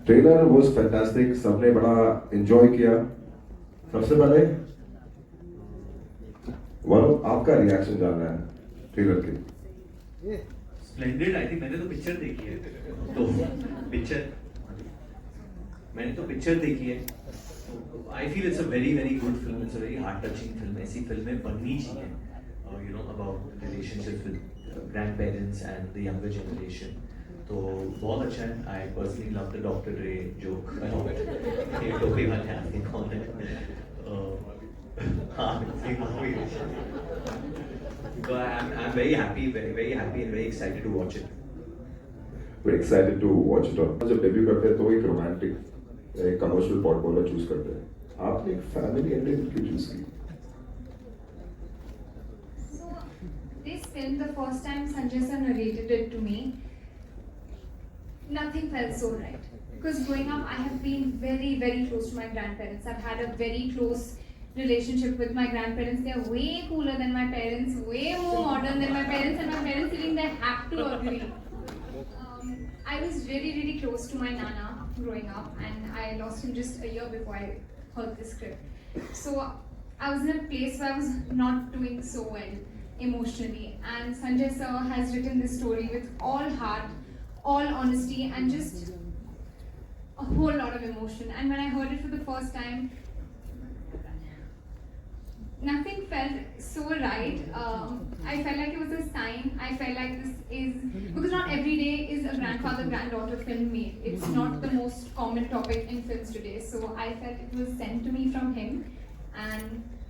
Trailer was fantastic, सबने बड़ा enjoy किया। सबसे पहले वरुण, आपका रिएक्शन जानना है ट्रेलर के। स्प्लेंडेड। आई थिंक मैंने तो पिक्चर देखी है, तो पिक्चर मैंने तो पिक्चर देखी है, तो I feel it's a very very good film, it's a very heart touching film. ऐसी फिल्में बननी चाहिए, you know, about relationship with grand parents and the younger generation. तो बहुत अच्छा है। I personally love the doctor Dre joke, ये टोपी वाले आदमी कौन है? हाँ, so I'm very happy, very happy and very excited to watch it. We're excited to watch it on। जब डेब्यू करते हैं तो एक रोमांटिक एक कमर्शियल पॉर्टफोलियो चूज करते हैं। आपने एक फैमिली एंडिंग क्यों चूज की? So, this film, the first time Sanjay sir narrated it to me, nothing felt so right. Because growing up, I have been very, very close to my grandparents. I've had a very close relationship with my grandparents. They're way cooler than my parents, way more modern than my parents, and my parents even they have to agree. I was really, really close to my nana growing up, and I lost him just a year before I heard the script. So I was in a place where I was not doing so well emotionally, and Sanjay sir has written this story with all heart, all honesty, and just a whole lot of emotion. And when I heard it for the first time, nothing felt so right. I felt like it was a sign. I felt like this is because not every day is a grandfather granddaughter film made. It's not the most common topic in films today. So I felt it was sent to me from him, and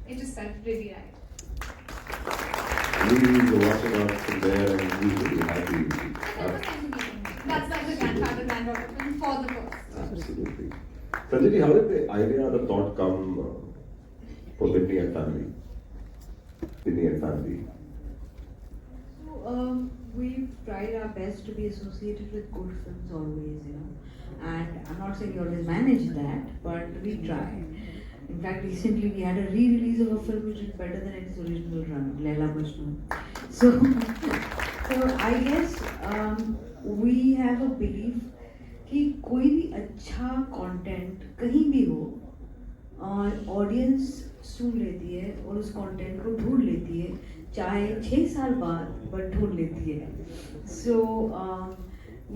it just felt really right. We were watching out from there and we were really happy. And it was sent to me. That's like the grandfather granddaughter film for the first. Absolutely. Sanjay ji, how did the idea, the thought come for Binny and family? Binny and family. So we've tried our best to be associated with good films always, you know. And I'm not saying we always manage that, but we try. In fact, recently we had a re-release of a film which is better than its original run, Laila Majnun. So I guess we have a belief कि कोई भी अच्छा content कहीं भी हो और audience सुन लेती है और उस कंटेंट को ढूंढ लेती है, चाहे 6 साल बाद बट ढूंढ लेती है। सो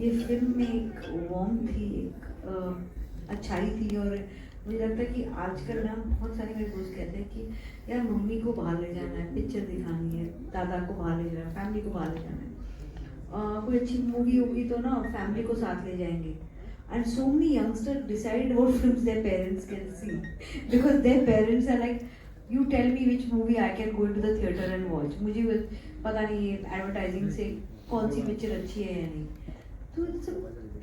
ये फिल्म में एक वार्म थी, एक अच्छाई थी। और मुझे लगता है कि आजकल ना बहुत सारे मेरे दोस्त कहते हैं कि यार मम्मी को बाहर ले जाना है, पिक्चर दिखानी है, दादा को बाहर ले जाना है, फैमिली को बाहर ले जाना है, कोई अच्छी मूवी होगी तो ना फैमिली को साथ ले जाएंगे। And so many youngsters decide what films their parents can see because their parents are like, you tell me which movie I can go into the theater and watch. मुझे पता नहीं ये एडवर्टाइजिंग से कौन सी पिक्चर अच्छी है या नहीं। तो it's a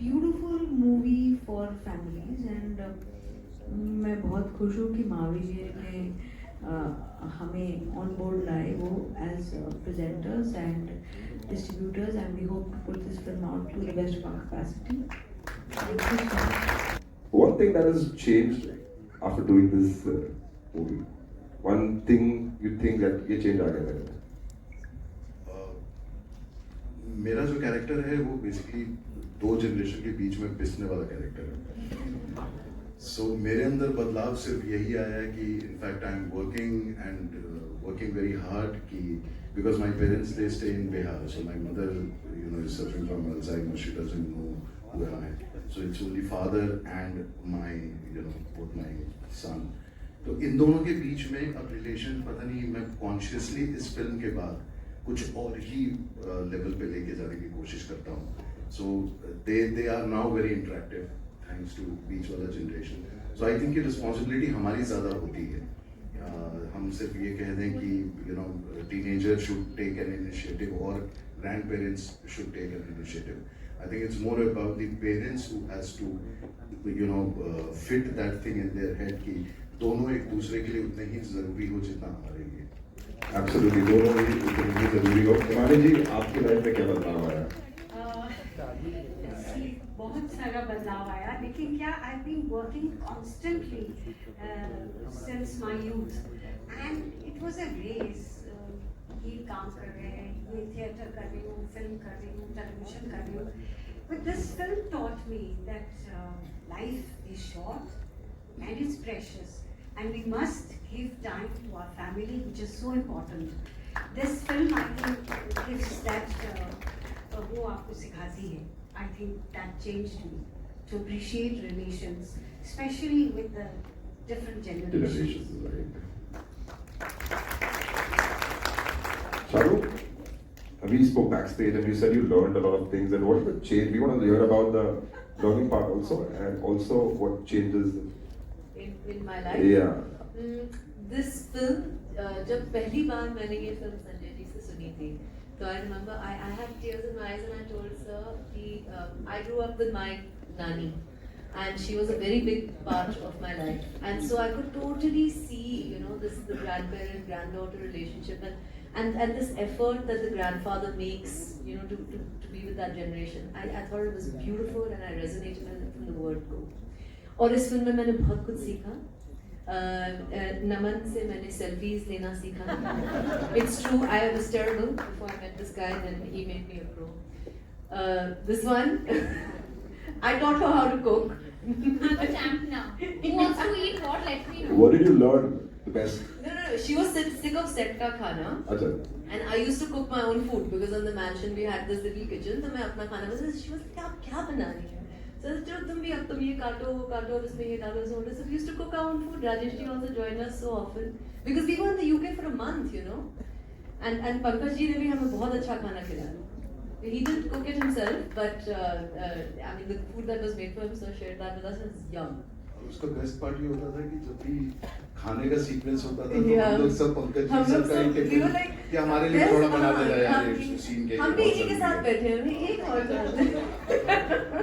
beautiful movie for families and मैं बहुत खुश हूँ कि महावीर जी ने हमें ऑन बोर्ड लाए वो as presenters and distributors, and we hope to put this film out to the best of our capacity. Thank you so much. One thing that has changed after doing this movie, one thing you think that ये change आ गया मेरे में? मेरा जो character है वो basically 2 generation के बीच में पिसने वाला कैरेक्टर है। सो मेरे अंदर बदलाव सिर्फ यही आया है कि in fact I am working and working very hard कि because my parents they stay in Bihar, so my mother is suffering from Alzheimer's. She doesn't know who I am, so it's only father and my both my son. तो इन दोनों के बीच में अब relation पता नहीं मैं consciously इस film के बाद कुछ और ही लेवल पे लेके जाने की कोशिश करता हूँ। So they are now very interactive thanks to बीच वाला जनरेशन। सो आई थिंक ये रिस्पॉन्सिबिलिटी हमारी ज़्यादा होती है। हम सिर्फ ये कह दें कि teenager should take an initiative और grandparents should take an initiative. I think it's more about the parents who has to fit that thing in their head कि दोनों एक दूसरे के लिए उतने ही जरूरी हो जितना हमारे लिए। Absolutely, दोनों ही उतने ही जरूरी हो। हिमानी जी, आपकी लाइफ में क्या बदलाव आया? बहुत सारा बदलाव आया, लेकिन क्या I been working constantly since my youth and it was a race. ये काम कर रहे हैं, ये थिएटर कर रही हूँ, फिल्म कर रही हूँ, टेलीविजन कर रही हूँ, But this film taught me that life is short and it's precious, and we must give time to our family, which is so important. This film, I think, gives that वो आपको सिखाती है. I think that changed me to appreciate relations, especially with the different generations. Charu, we spoke backstage and you said you learned a lot of things. And what changed? We want to hear about the learning part also, and also what changes. In my life. Yeah. This film, जब पहली बार मैंने ये film Sanjay ji से सुनी थी, तो I remember I had tears in my eyes and I told sir कि I grew up with my nanny, and she was a very big part of my life, and so I could totally see, you know, this the grandparent granddaughter relationship, and this effort that the grandfather makes, you know, to be with that generation. I thought it was beautiful and I resonated with it from the word go. और इस film में मैंने बहुत कुछ सीखा. नमन से मैंने selfies लेना सीखा. It's true, I was terrible before I met this guy, then he made me a pro. This one, I taught her how to cook. I'm a champ now. Who wants to eat what? Let me know. What did you learn the best? No. She was sick of set का खाना. अच्छा. And I used to cook my own food because on the mansion we had this little kitchen. तो मैं अपना खाना बस. She was like, आप क्या बना रही हो? So चलो तुम ये काटो और इसमें ये डालो. So we used to cook our own food. Rajesh ji also joined us so often because we were in the UK for a month, you know. And Pankaj ji ने भी हमें बहुत अच्छा खाना खिलाया. He didn't cook it himself, but I mean the food that was made for him, so shared that with us, was yum. उसका best part ये होता था कि जब भी खाने का सीक्वेंस होता था तो Yeah. हम लोग सब पंकज हम जी लोग सब का सब- एक we were like, कि हमारे लिए थोड़ा बना दे यार हम- ये सीन के हम भी इसी के साथ बैठे हैं. हमें एक और बना दे.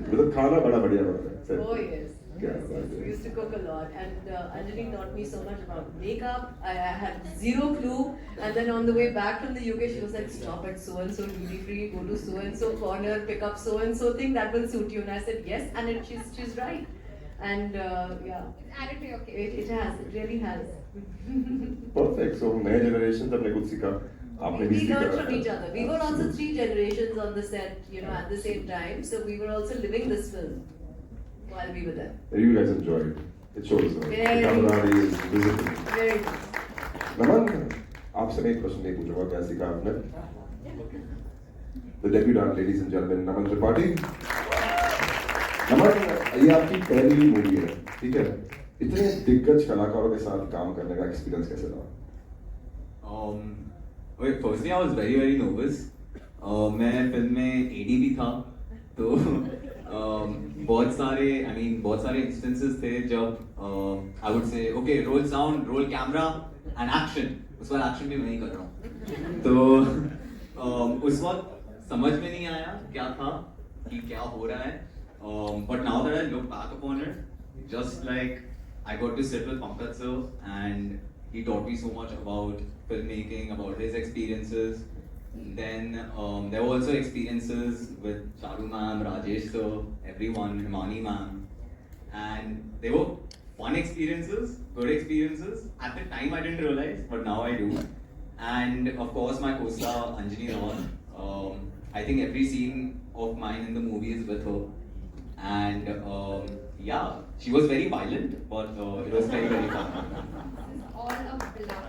मतलब खाना बड़ा बढ़िया बना है. Oh yes. क्या Yes, बात we है. used to cook a lot, and Anjali taught me so much about makeup. I had zero clue, and then on the way back from the UK, she was like, "Stop at so and so duty free, go to so and so corner, pick up so and so thing that will suit you." And I said yes, and she's right, and yeah, It's added to your cake. it really has. Perfect. So नए generation से हमने कुछ सीखा. आपने भी We सीखा. learned from each other. We were also 3 generations on the set, you know, at the same time. So we were also living this film while we were there. You guys enjoyed. It shows. Very. Camaraderie is visible. Very nice. नमन, आपसे मैं एक प्रश्न नहीं पूछूंगा. क्या सीखा आपने? The debutante, ladies and gentlemen, नमन त्रिपाठी. नमन, ये आपकी पहली मूवी है, ठीक है? इतने दिग्गज कलाकारों के साथ काम करने का एक्सपीरियंस कैसे रहा? Wait, firstly, I was very nervous. मैं फिल्म में AD भी था, तो बहुत सारे instances थे जब I would say, okay, roll sound, roll camera, and action. उस बार action भी मैं ही कर रहा हूँ. तो उस वक्त समझ में नहीं आया क्या था कि क्या हो रहा है. But now that I look back upon it, just like I got to sit with Pankaj sir and he taught me so much about filmmaking, about his experiences. Then there were also experiences with Charu ma'am, Rajesh sir, everyone, Himani ma'am. And they were fun experiences, good experiences. At the time I didn't realize, but now I do. And of course my co-star Anjali Rawan. I think every scene of mine in the movie is with her. And yeah, she was very violent, but it was very fun. All a bluff.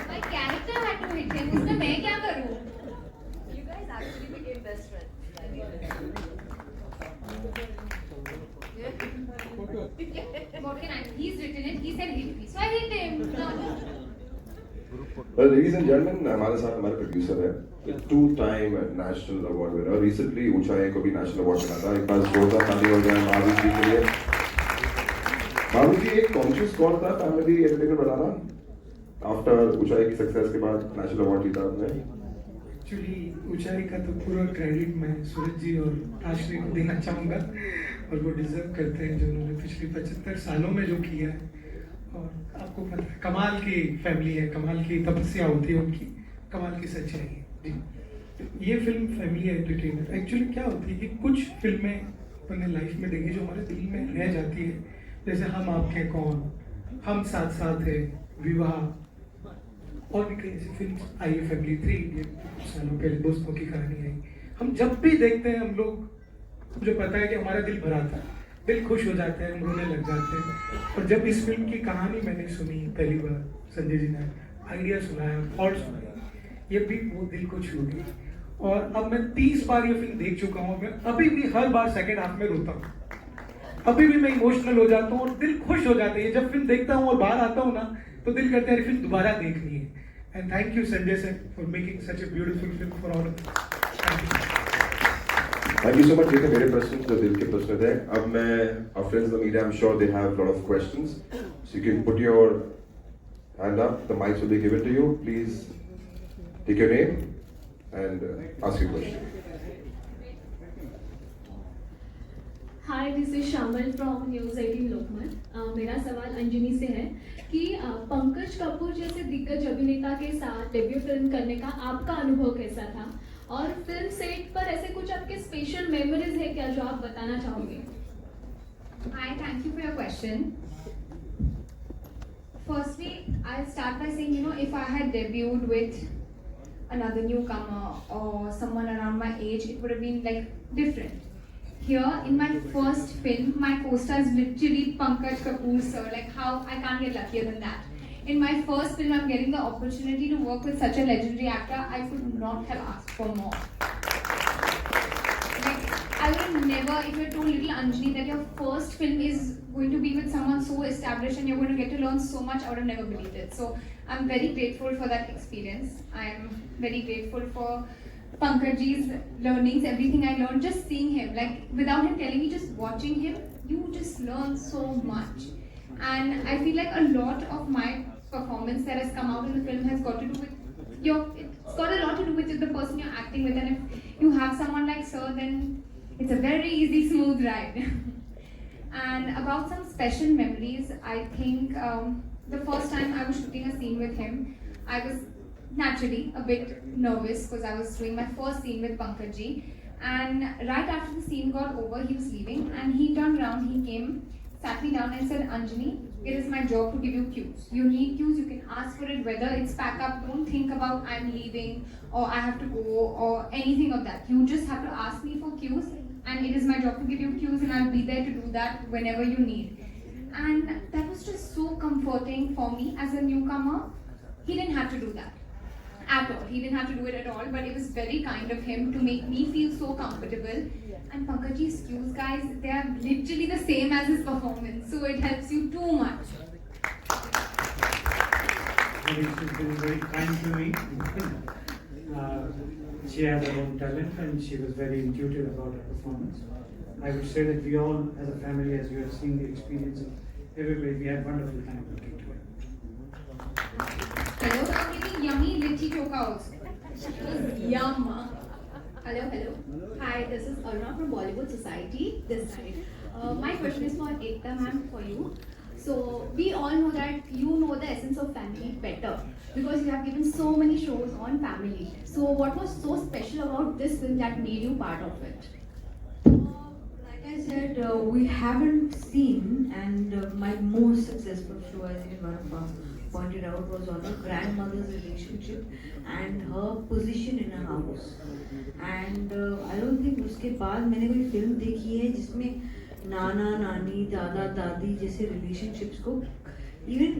My character had to hit him. उसमें मैं क्या करूँ? You guys actually became best friends. What can I do? He's written it. He said hit me, so I hit him. No. Well, ladies and gentlemen, हमारे साथ हमारे producer है, two-time national award winner. Recently ऊंचाई को भी national award मिला था. एक बार जोरदार ताली हो जाए महावीर जी के लिए. महावीर जी एक conscious call था family entertainment बनाना. After ऊंचाई की success के बाद national award जीता आपने. एक्चुअली ऊंचाई का तो पूरा क्रेडिट मैं सूरज जी और आश्रय को देना चाहूँगा और वो डिजर्व करते हैं जो उन्होंने पिछले 75 सालों में जो किया है. और आपको पता है कमाल की फैमिली है, कमाल की तपस्या होती है उनकी, कमाल की सच्चाई है जी. ये फिल्म फैमिली एंटरटेनर. एक्चुअली क्या होती है कि कुछ फिल्में अपने लाइफ में देखी जो हमारे दिल में रह जाती है, जैसे हम आपके कौन, हम साथ साथ है, विवाह, और भी कई ऐसी फिल्म आई है. फैमिली 3 इडियट कुछ सालों पहले दोस्तों की कहानी आई, हम जब भी देखते हैं हम लोग, मुझे पता है कि हमारा दिल भरा था, दिल खुश हो जाते हैं, हम रोने लग जाते हैं। और जब इस फिल्म की कहानी मैंने सुनी पहली बार, संजय जी ने आइडिया सुनाया, थॉट सुनाया, ये भी वो दिल को छू गई। और अब मैं 30 बार ये फिल्म देख चुका हूँ, मैं अभी भी हर बार सेकंड हाफ में रोता हूँ, अभी भी मैं इमोशनल हो जाता हूँ और दिल खुश हो जाते हैं। जब फिल्म देखता हूँ और बाहर आता हूँ ना, तो दिल करता है फिल्म दोबारा देखनी है। And thank you Sanjay sir for making such a beautiful film for all of us. Thank you so much. ये थे मेरे प्रश्न, जो दिल के प्रश्न थे। अब मैं, our friends in the media, I'm sure they have a lot of questions. So you can put your hand up. The mics will be given to you. Please take your name and ask your question. Hi, this is शामल from news 18 लोकमत। मेरा सवाल अंजनी से है कि पंकज कपूर जैसे दिग्गज अभिनेता के साथ डेब्यू फिल्म करने का आपका अनुभव कैसा था, और फिल्म सेट पर ऐसे कुछ आपके स्पेशल मेमोरीज है क्या जो आप बताना चाहोगे? Hi, thank you for your question. Firstly, I'll start by saying, if I had debuted with another newcomer or someone around my age, it would have been like different. Here, in my first film, my co-star is literally Pankaj Kapoor, sir. Like, how I can't get luckier than that. In my first film, I'm getting the opportunity to work with such a legendary actor. I could not have asked for more. Like, I would have never, if you had told little Anjani that your first film is going to be with someone so established and you're going to get to learn so much, I would have never believed it. So, I'm very grateful for that experience. I am very grateful for Pankajji's learnings, everything I learned, just seeing him, like without him telling me, just watching him, you just learn so much. And I feel like a lot of my performance that has come out in the film has got to do with it's got a lot to do with the person you're acting with, and if you have someone like Sir, then it's a very easy, smooth ride. And about some special memories, I think the first time I was shooting a scene with him, I was naturally a bit nervous because I was doing my first scene with Pankajji, and right after the scene got over, he was leaving and he turned around, he came, sat me down and said, Anjani, it is my job to give you cues. You need cues, you can ask for it, whether it's pack up, don't think about I'm leaving or I have to go or anything of that. You just have to ask me for cues, and it is my job to give you cues, and I'll be there to do that whenever you need. And that was just so comforting for me as a newcomer. He didn't have to do that at all. He didn't have to do it at all, but it was very kind of him to make me feel so comfortable. And Pankajji's cues, guys, they are literally the same as his performance, so it helps you too much. She's been very kind to me. She has her own talent and she was very intuitive about her performance. I would say that we all, as a family, as you have seen the experience of everybody, we had wonderful time working together. Hello, I'm eating yummy litti chokha also. Yum. Hello. Hi, this is Aruna from Bollywood Society, this side. My question is for Ekta ma'am, for you. So, we all know that you know the essence of family better because you have given so many shows on family. So, what was so special about this film that made you part of it? Like I said, we haven't seen, and my most successful show, as even Varun pointed out, was on a grandmother's relationship and her position in a house. And I don't think उसके बाद मैंने कोई film देखी है जिसमें नाना नानी दादा दादी जैसे रिलेशनशिप्स को इवन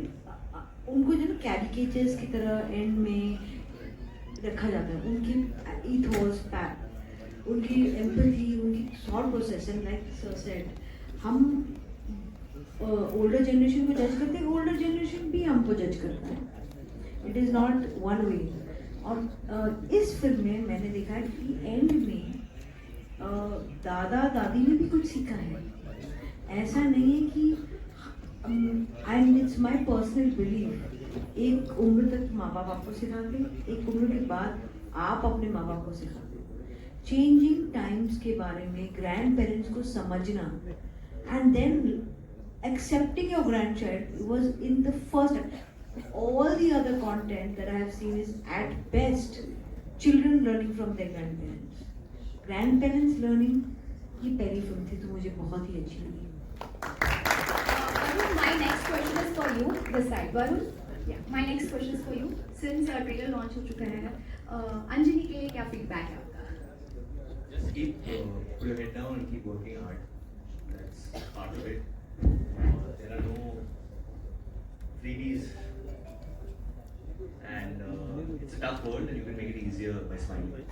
उनको जो कैरिकेचर्स की तरह एंड में रखा जाता है, उनकी ईथोस उनकी एम्पैथी, उनकी thought process, and like sir said, हम ओल्डर जनरेशन को जज करते हैं, ओल्डर जनरेशन भी हमको जज करता है, it is not one way. और इस फिल्म में मैंने देखा है कि एंड में दादा दादी ने भी कुछ सीखा है। ऐसा नहीं है कि and it's my personal belief, एक उम्र तक माँ बाप आपको सिखाते, एक उम्र के बाद आप अपने माँ बाप को सिखाते। चेंजिंग टाइम्स के बारे में, ग्रैंड पेरेंट्स को समझना, and then accepting your grandchild was in the first. All the other content that I have seen is at best children learning from their grandparents. Grandparents learning, ये पहली film थी तो मुझे बहुत ही अच्छी लगी। Varun, my next question is for you. This side, Varun. Yeah, my next question is for you. Since trailer launch हो चुका है, अंजनी के लिए क्या feedback है आपका? just keep put your head down and keep working hard. That's part of it. There are no freebies, and it's a tough world, and you can make it easier by smiling.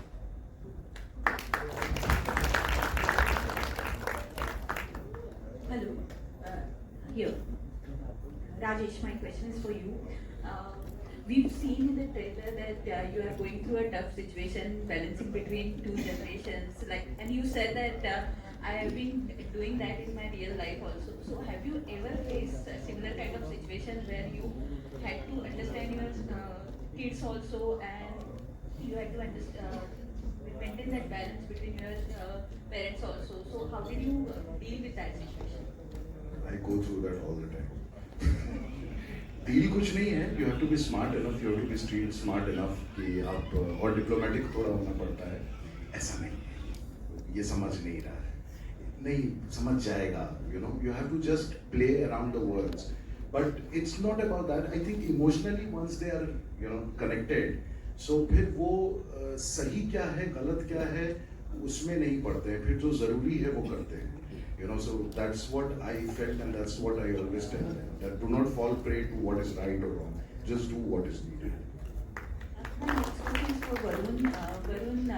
Hello, here. Rajesh, my question is for you. We've seen in the trailer that you are going through a tough situation, balancing between two generations. And you said that I have been doing that in my real life also. So, have you ever faced a similar kind of situation where you had to understand your kids also, and you had to maintain that balance between your parents also? So, how did you deal with that situation? I go through that all the time. Deal कुछ नहीं है, you have to be smart enough, you have to be street smart enough कि आप और diplomatic थोड़ा होना पड़ता है. ऐसा नहीं है, ये समझ नहीं रहा है, नहीं समझ जाएगा. You have to just play around the words. But it's not about that. I think emotionally once they are connected, so फिर वो सही क्या है गलत क्या है उसमें नहीं पड़ते हैं. फिर जो जरूरी है वो करते हैं. So that's what I felt, and that's what I always tell them, that do not fall prey to what is right or wrong. Just do what is needed. My next question is for Varun. Varun,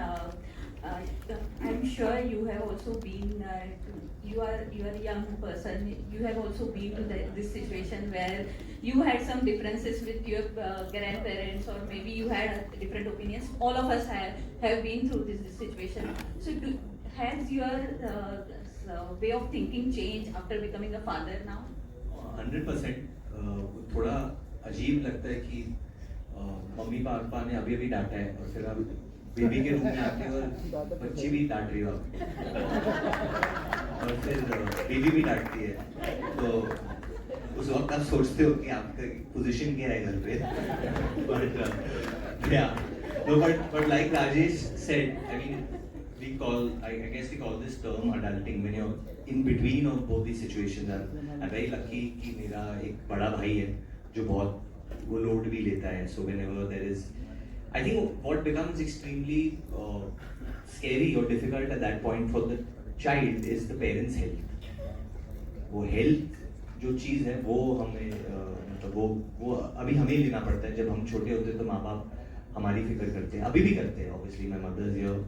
I'm sure you have also been, you are a young person, you have also been to this situation where you had some differences with your grandparents, or maybe you had different opinions. All of us have been through this situation. So has your way of thinking changed after becoming a father now? 100%. थोड़ा अजीब लगता है कि mummy papa ने अभी डांटा है और फिर आप बेबी के रूप में आके और बच्ची भी डांट रही हो आप और फिर बेबी भी डांटती है, तो उस वक्त आप सोचते हो कि आपका पोजीशन क्या है घर पे. But like Rajesh said, I mean, I guess we call this term adulting when you're in between of both these situations. I'm very lucky कि मेरा एक बड़ा भाई है जो बहुत वो लोड भी लेता है. So whenever there is, I think what becomes extremely scary or difficult at that point for the child is the parents' health. वो health जो चीज़ है वो हमें मतलब वो अभी हमें लेना पड़ता है. जब हम छोटे होते हैं तो माँ बाप हमारी फिक्र करते हैं, अभी भी करते हैं. Obviously my mother is here.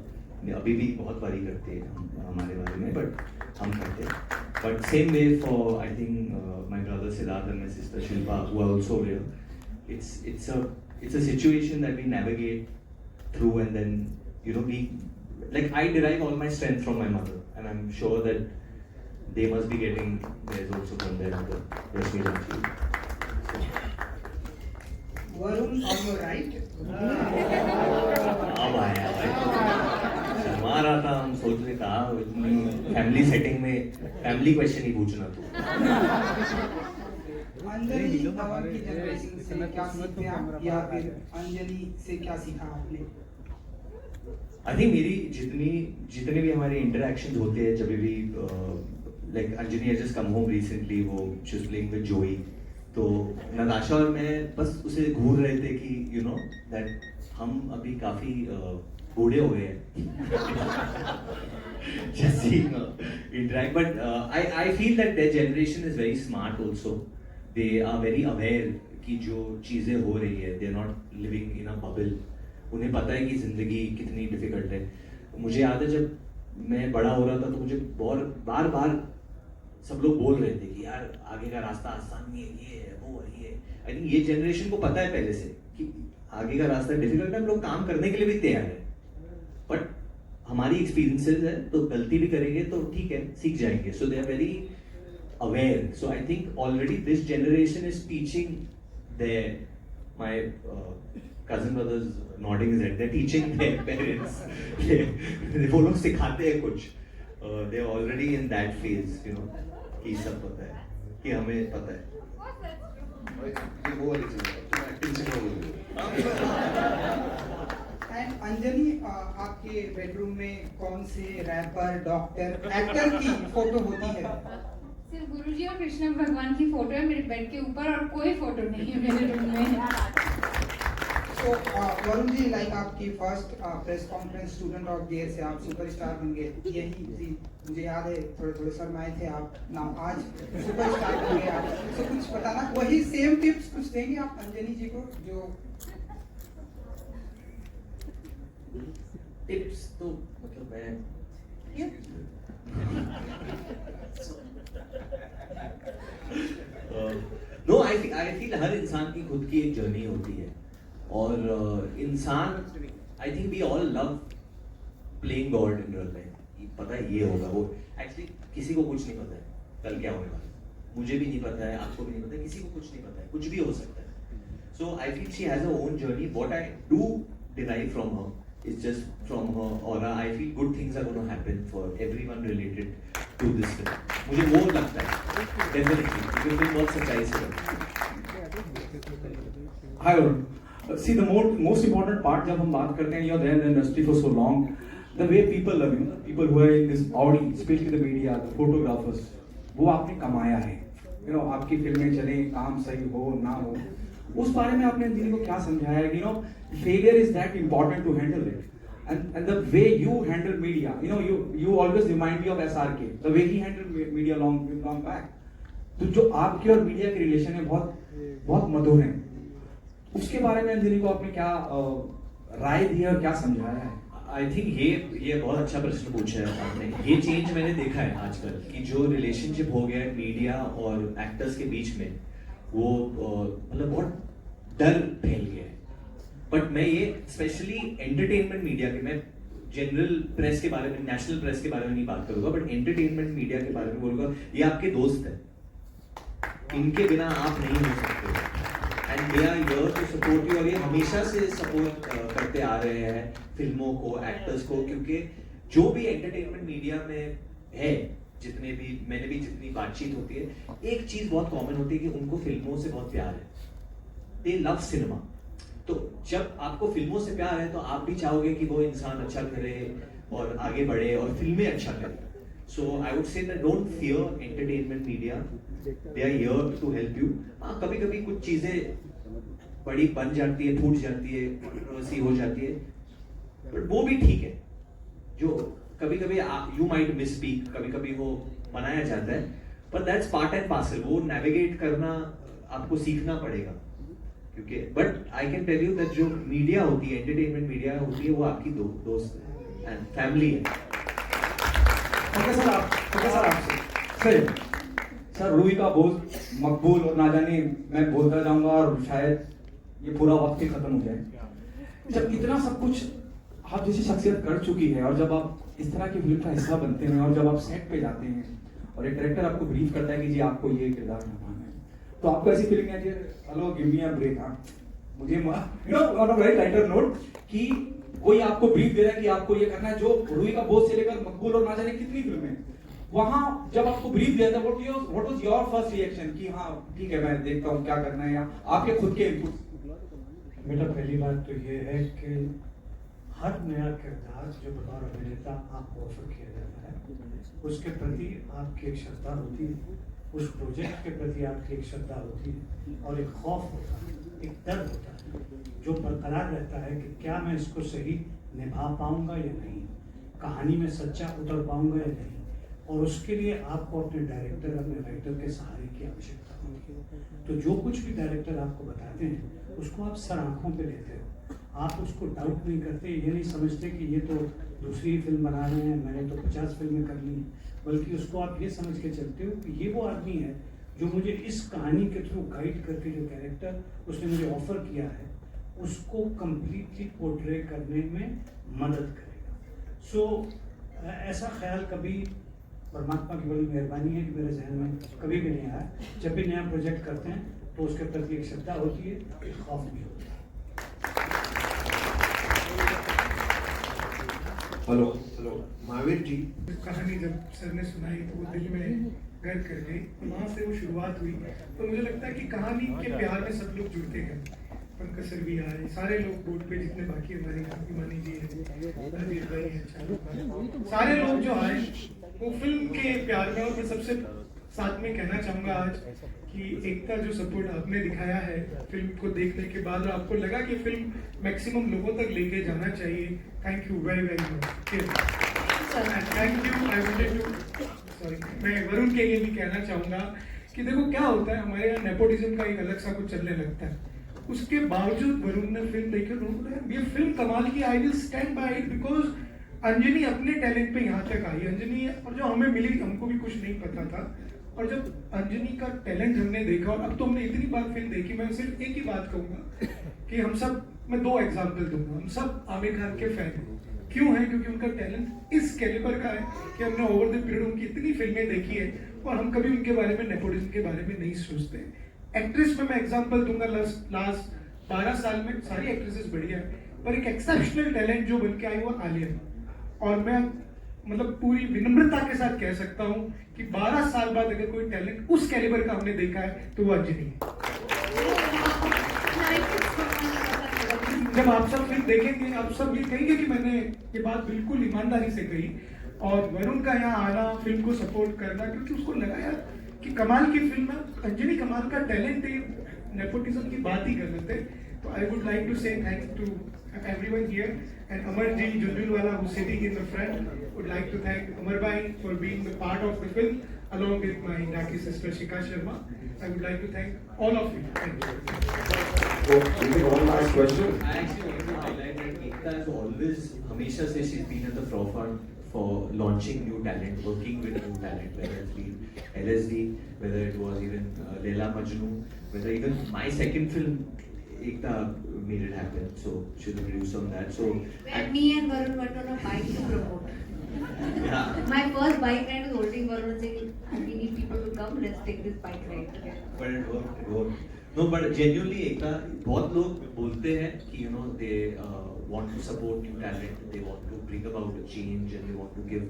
अभी भी बहुत बारी करते हैं हमारे बारे में, बट हम करते हैं. But same way for I think my brother Siddharth and my sister Shilpa who are also here. It's a situation that we navigate through, and then we I derive all my strength from my mother, and I'm sure that they must be getting theirs also from their mother. Rashmi Ramji. Varun on your right. अब आया भाई, शर्मा रहा था. हम सोच रहे कहा family setting में फैमिली क्वेश्चन ही पूछना तू. अंजलि की जनरेशन से क्या सीखते हैं आप, या फिर अंजलि से क्या सीखा आपने? आई थिंक मेरी जितने भी हमारे इंटरेक्शन होते हैं, जब भी Anjali has just come home recently, वो शी वाज प्लेइंग विद जोई, तो नताशा और मैं बस उसे घूर रहे थे कि दैट हम अभी काफी बूढ़े हो गए हैं. just seeing interact, but I feel that their generation is very smart also. They are very aware कि जो चीजें हो रही है, they are not living in a bubble. उन्हें पता है कि जिंदगी कितनी डिफिकल्ट है. मुझे याद है जब मैं बड़ा हो रहा था तो मुझे बार बार सब लोग बोल रहे थे कि यार आगे का रास्ता आसान नहीं है, ये है वो है ये. आई थिंक ये जनरेशन को पता है पहले से कि आगे का रास्ता डिफिकल्ट है, हम लोग काम करने के लिए भी तैयार है. बट हमारी एक्सपीरियंसेस है तो गलती भी करेंगे तो ठीक है, सीख जाएंगे. So they are very aware. So I think already this generation is teaching their my cousin brothers nodding his head, they're teaching their parents. वो लोग सिखाते हैं कुछ. They're already in that phase, कि सब पता है, कि हमें पता है. ये वो वाली चीज़ है, तुम एक्टिंग से करो. एंड अंजलि, आपके बेडरूम में कौन से रैपर, डॉक्टर, एक्टर की फोटो होती है? सिर्फ गुरुजी और कृष्ण भगवान की फोटो है मेरे बेड के ऊपर, और कोई फोटो नहीं है मेरे रूम में. तो वरुण जी, लाइक आपकी first press conference student of the year से आप सुपरस्टार बन गए, यही जी मुझे याद है, थोड़े थोड़े शर्माए थे आप ना, आज सुपरस्टार बन गए आप। तो कुछ बताना, वही सेम टिप्स कुछ देंगे आप अंजनी जी को जो टिप्स? तो मतलब मैं नो, आई फील हर इंसान की खुद की एक जर्नी होती है, और इंसान, I think we all love playing God in real life. पता है ये होगा वो, एक्चुअली किसी को कुछ नहीं पता है कल क्या होने वाला है, मुझे भी नहीं पता है, आपको भी नहीं पता है, किसी को कुछ नहीं पता है, कुछ भी हो सकता है। So I feel she has her own journey. What I do derive from her is just from her aura. I feel good things are going to happen for everyone related to this film. मुझे वो लगता है definitely, क्योंकि film बहुत सच्चाई से है। Hi Arun. See, the most important part जब हम बात करते हैं, you're there in the industry for so long, the way people love you, people who are in this body, especially the media, the photographers, वो आपने कमाया है। You know, आपकी फिल्में चले, काम सही हो ना हो, उस बारे में आपने अंजनी को क्या समझाया है? You know, failure is that important to handle it, and the way you handle media, you know, you always remind me of SRK, the way he handled media long back. तो जो आपके और मीडिया के relation है बहुत मधुर हैं, उसके बारे में अंजनी को आपने क्या राय दी और क्या समझाया है? आई थिंक ये बहुत अच्छा प्रश्न पूछा है आपने। ये चेंज मैंने देखा है आजकल कि जो रिलेशनशिप हो गया है मीडिया और एक्टर्स के बीच में, वो मतलब बहुत डर फैल गया है। बट मैं ये स्पेशली एंटरटेनमेंट मीडिया के, मैं जनरल प्रेस के बारे में, नेशनल प्रेस के बारे में नहीं बात करूंगा, बट एंटरटेनमेंट मीडिया के बारे में बोलूंगा, ये आपके दोस्त हैं, इनके बिना आप नहीं हो सकते, and they are here to support you. और ये हमेशा से सपोर्ट करते आ रहे हैं फिल्मों को, एक्टर्स को, क्योंकि जो भी एंटरटेनमेंट मीडिया में है, जितने भी मैंने भी जितनी बातचीत होती है, एक चीज बहुत कॉमन होती है कि उनको फिल्मों से बहुत प्यार है, दे लव सिनेमा। तो जब आपको फिल्मों से प्यार है तो आप भी चाहोगे कि वो इंसान अच्छा करे और आगे बढ़े और फिल्में अच्छा करे। So I would say don't fear entertainment media, they are here to help you. हाँ, कभी कभी कुछ चीजें बड़ी बन जाती है, फूट जाती है, कंट्रोवर्सी हो जाती है, बट वो भी ठीक है। जो कभी कभी यू माइट मिस स्पीक, कभी कभी वो मनाया जाता है, पर दैट्स पार्ट एंड पार्सल। वो नेविगेट करना आपको सीखना पड़ेगा, क्योंकि but I can tell you that जो मीडिया होती है, एंटरटेनमेंट मीडिया होती है, वो आपकी दोस्त एंड फैमिली है। सर रूही का बोझ, मकबूल और ना जाने मैं बोलता जाऊंगा और शायद ये पूरा वक्त ही खत्म हो जाए। जब इतना सब कुछ आप जैसी शख्सियत कर चुकी है, और जब आप इस तरह की फिल्म का हिस्सा बनते हैं, और जब आप सेट पे जाते हैं और एक डायरेक्टर आपको ब्रीफ करता है कि जी आपको ये किरदार निभाना है, तो आपको ऐसी फीलिंग है कि hello give me a break. हाँ, मुझे you know on a very lighter note कि कोई आपको ब्रीफ दे रहा है कि आपको ये करना है, जो रूही का बोझ से लेकर मकबूल और ना जाने कितनी फिल्में, वहां जब आपको ब्रीफ दिया था, what was your first reaction कि हाँ ठीक है मैं देखता हूँ क्या करना है, या आपके खुद के इनपुट? बेटा, पहली बात तो ये है कि हर नया किरदार जो बतौर अभिनेता आपको ऑफर किया जाता है, उसके प्रति आपकी एक श्रद्धा होती है, उस प्रोजेक्ट के प्रति आपकी एक श्रद्धा होती है, और एक खौफ होता है, एक डर होता है जो बरकरार रहता है कि क्या मैं इसको सही निभा पाऊंगा या नहीं, कहानी में सच्चा उतर पाऊंगा या नहीं। और उसके लिए आपको अपने डायरेक्टर, अपने राइटर के सहारे की आवश्यकता होती है। तो जो कुछ भी डायरेक्टर आपको बताते हैं उसको आप सर आंखों पे लेते हो, आप उसको डाउट नहीं करते, ये नहीं समझते कि ये तो दूसरी फिल्म बना रहे हैं, मैंने तो 50 फिल्में कर ली, बल्कि उसको आप ये समझ के चलते हो कि ये वो आदमी है जो मुझे इस कहानी के थ्रू गाइड करके, जो कैरेक्टर उसने मुझे ऑफर किया है उसको कंप्लीटली पोर्ट्रे करने में मदद करेगा। सो ऐसा ख्याल कभी, परमात्मा की बड़ी मेहरबानी है कि मेरे जहन में कभी भी नहीं आया। जब भी नया प्रोजेक्ट करते हैं तो उसके प्रति एक श्रद्धा होती है, एक खौफ भी होता है। हेलो महावीर जी, कहानी जब सर ने सुनाई तो वो दिल में घर कर गई, वहाँ से वो शुरुआत हुई। तो मुझे लगता है कि कहानी के प्यार में सब लोग जुड़ते गए, पंकज सर भी आए, सारे लोग बोर्ड पे जितने बाकी हमारे अभिमानी जी हैं, राजेश भाई हैं, सारे लोग जो आए वो फिल्म के प्यार में, और मैं सबसे साथ में कहना चाहूँगा आज कि एकता जो सपोर्ट आपने दिखाया है फिल्म को देखने के बाद और आपको लगा कि फिल्म मैक्सिमम लोगों तक लेके जाना चाहिए, thank you very very much. Thank you. I wanted to sorry, मैं वरुण के लिए भी कहना चाहूँगा कि देखो क्या होता है, हमारे यहाँ नेपोटिज्म का एक अलग सा कुछ चलने लगता है, उसके बावजूद वरुण ने फिल्म देखी और ये फिल्म कमाल की, I will stand by it because Anjani अपने टैलेंट पे यहाँ तक आई। अंजनी और जो हमें मिली, हमको भी कुछ नहीं पता था, और जब अंजनी का टैलेंट हमने देखा, और अब तो हमने इतनी बार फिल्म देखी, मैं सिर्फ एक ही बात कहूँगा कि हम सब, मैं 2 एग्जाम्पल दूंगा, हम सब आमिर खान के फैन हैं। क्यों है? क्योंकि उनका टैलेंट इस कैलिबर का है कि हमने ओवर द पीरियड उनकी इतनी फिल्में देखी है और हम कभी उनके बारे में, नेपोटिज्म के बारे में नहीं सोचते। एक्ट्रेस में मैं एग्जांपल दूंगा, लास्ट 12 साल में सारी एक्ट्रेसेस बढ़िया है, पर एक एक्सेप्शनल टैलेंट जो बन के आई वो आलिया, और मैं मतलब पूरी विनम्रता के साथ कह सकता हूँ कि 12 साल बाद अगर कोई टैलेंट उस कैलिबर का हमने देखा है तो वो अंजनी है। जब आप सब फिल्म देखेंगे, आप सब ये कहेंगे कि मैंने ये बात बिल्कुल ईमानदारी से कही, और वरुण का यहाँ आना, फिल्म को सपोर्ट करना, क्योंकि उसको लगा यार कि कमाल की फिल्म है, अंजनी कमाल का टैलेंट है, नेपोटिज्म की बात ही कर लेते। तो I would like to say thank to everyone here, and Amar ji Junjunwala, who's sitting in the front, would like to thank Amar bhai for being the part of the film along with my Naki sister Shikha Sharma. I would like to thank all of you. Thank you. One last question. I actually want to highlight that Ekta has always, Hamesha says she's been at the forefront for launching new talent, working with new talent, whether it's been LSD, whether it was even Leila Majnu, whether even my second film, Ekta made it happen, so she's the producer on that. So When me and Varun went on a bike to promote. yeah. My first bike ride was holding Varun and saying, we need people to come, let's take this bike ride together. But it worked. It worked. No, but genuinely Ekta, बहुत लोग बोलते हैं कि they want to support new talent, they want to bring about a change, and they want to give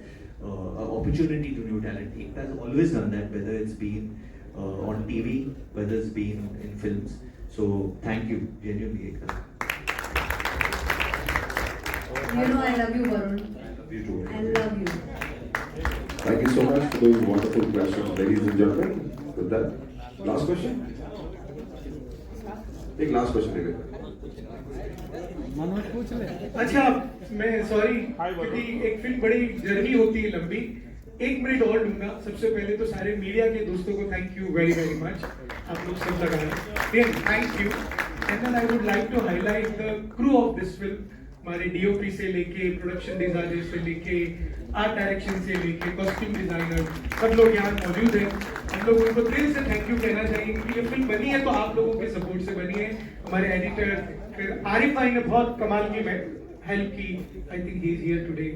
an opportunity to new talent. Ekta has always done that, whether it's been on TV, whether it's been in films. So thank you, genuinely, Ekta. You know I love you, Varun. I love you too. I love you. Thank you so much for those wonderful questions, ladies and gentlemen. With that, last question. एक last question ले लेते हैं। अच्छा, मैं sorry, क्योंकि एक film बड़ी journey होती है लंबी, 1 मिनट और लूंगा। सबसे पहले तो सारे मीडिया के दोस्तों को thank you very very much, आप लोग सब लगा रहे हैं, thank you. And then I would like to highlight the crew of this film, हमारे डीओपी से लेके, प्रोडक्शन डिजाइनर से लेके, आर्ट डायरेक्शन से लेके, कॉस्ट्यूम डिजाइनर, सब लोग यहाँ मौजूद हैं। हम लोग उनको दिल से थैंक यू कहना चाहेंगे क्योंकि ये फिल्म बनी है तो आप लोगों के सपोर्ट से बनी है। हमारे एडिटर, फिर आरिफ भाई ने बहुत कमाल की help ki. I think he is here today.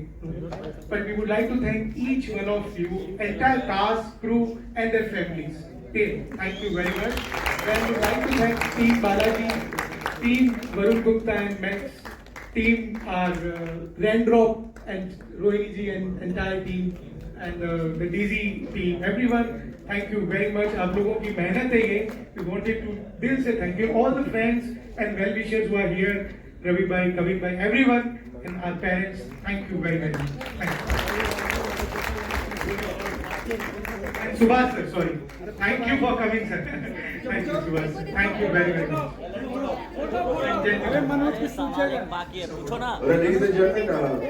But we would like to thank each one of you, entire cast, crew and their families. Thank you very much. Then we would like to thank Team Balaji, Team Varun Gupta and Max, Team Raindrop and Rohini ji and entire team and the DZ team. Everyone, thank you very much. आप लोगों की मेहनत है ये. We wanted to दिल से thank you all the friends and well-wishers who are here. Ravi bhai, Kavit bhai, everyone and our parents, thank you very much. Thank you. And Subhash sir, sorry. Thank you for coming sir. Thank you Subhash. Thank you very very much. Ladies and gentlemen,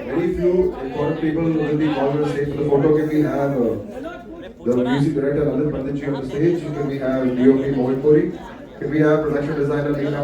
very few important people will be called on stage for the photo. Can we have the music director Anil Pandit ji on the stage? Can we have DOP Mohit Puri? Can we have production designer Meena?